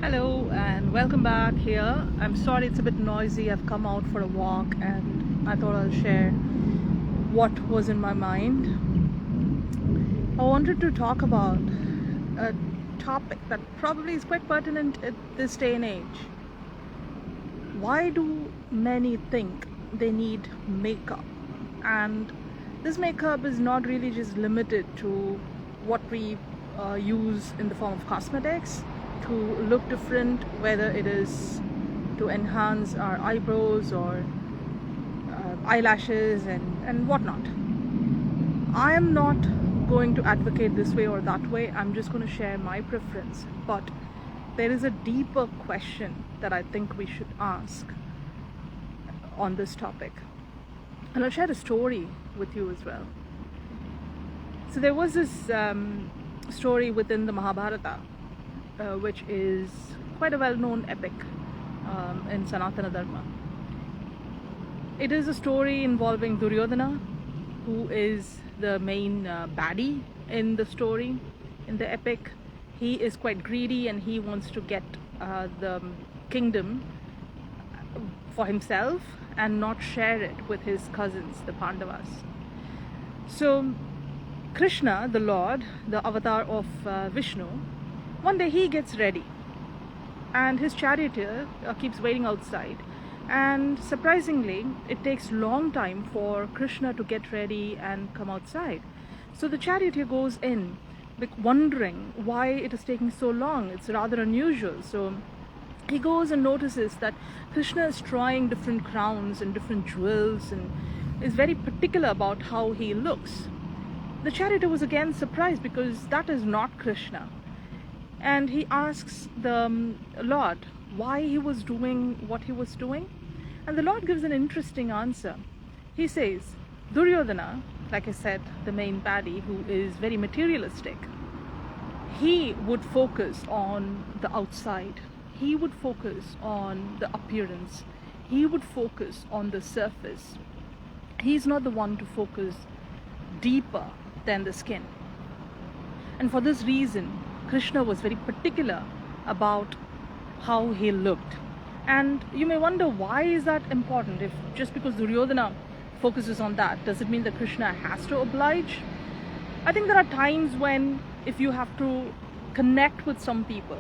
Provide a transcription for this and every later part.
Hello and welcome back here. I'm sorry it's a bit noisy. I've come out for a walk and I thought I'll share what was in my mind. I wanted to talk about a topic that probably is quite pertinent at this day and age. Why do many think they need makeup? And this makeup is not really just limited to what we use in the form of cosmetics to look different, whether it is to enhance our eyebrows or eyelashes and whatnot. I am not going to advocate this way or that way. I'm just going to share my preference. But there is a deeper question that I think we should ask on this topic. And I'll share a story with you as well. So there was this story within the Mahabharata, which is quite a well-known epic in Sanatana Dharma. It is a story involving Duryodhana, who is the main baddie in the story, in the epic. He is quite greedy and he wants to get the kingdom for himself and not share it with his cousins, the Pandavas. So Krishna, the Lord, the avatar of Vishnu, one day he gets ready and his charioteer keeps waiting outside, and surprisingly it takes long time for Krishna to get ready and come outside. So the charioteer goes in wondering why it is taking so long. It's rather unusual. So he goes and notices that Krishna is trying different crowns and different jewels and is very particular about how he looks. The charioteer was again surprised because that is not Krishna. And he asks the Lord why he was doing what he was doing. And the Lord gives an interesting answer. He says, Duryodhana, like I said, the main baddie, who is very materialistic, he would focus on the outside. He would focus on the appearance. He would focus on the surface. He's not the one to focus deeper than the skin. And for this reason, Krishna was very particular about how he looked. And you may wonder, why is that important? If just because Duryodhana focuses on that, does it mean that Krishna has to oblige? I think there are times when if you have to connect with some people,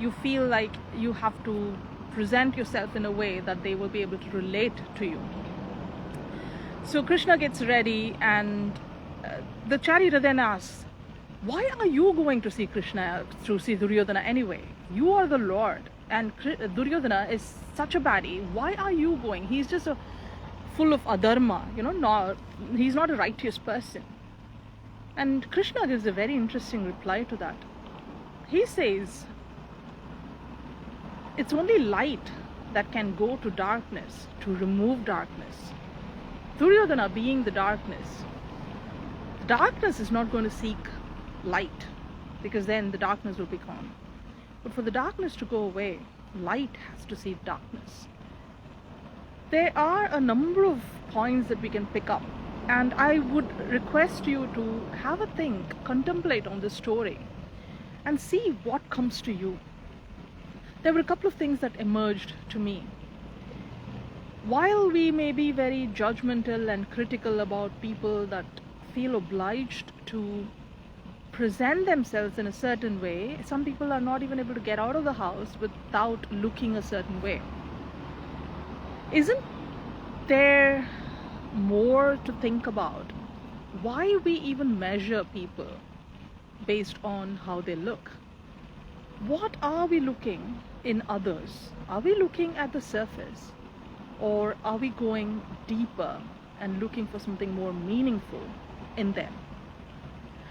you feel like you have to present yourself in a way that they will be able to relate to you. So Krishna gets ready and the charioteer then asks, why are you going to see Krishna, to see Duryodhana anyway? You are the Lord and Duryodhana is such a baddie. Why are you going? He's just full of adharma, he's not a righteous person. And Krishna gives a very interesting reply to that. He says, it's only light that can go to darkness, to remove darkness. Duryodhana being the darkness is not going to seek light, because then the darkness will be gone. But for the darkness to go away, light has to seek darkness. There are a number of points that we can pick up, and I would request you to have a think, contemplate on this story and see what comes to you. There were a couple of things that emerged to me. While we may be very judgmental and critical about people that feel obliged to present themselves in a certain way, some people are not even able to get out of the house without looking a certain way. Isn't there more to think about? Why we even measure people based on how they look? What are we looking in others? Are we looking at the surface, or are we going deeper and looking for something more meaningful in them?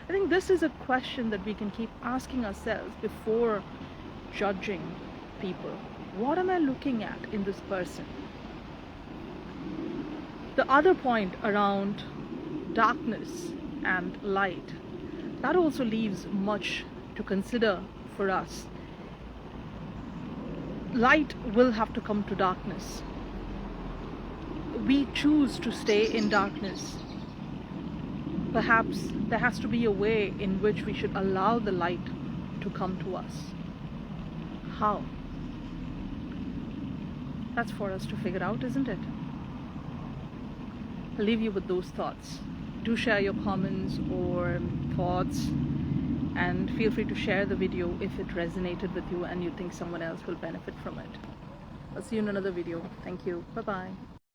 I think this is a question that we can keep asking ourselves before judging people. What am I looking at in this person? The other point around darkness and light, that also leaves much to consider for us. Light will have to come to darkness. We choose to stay in darkness. Perhaps there has to be a way in which we should allow the light to come to us. How? That's for us to figure out, isn't it? I'll leave you with those thoughts. Do share your comments or thoughts, and feel free to share the video if it resonated with you and you think someone else will benefit from it. I'll see you in another video. Thank you. Bye-bye.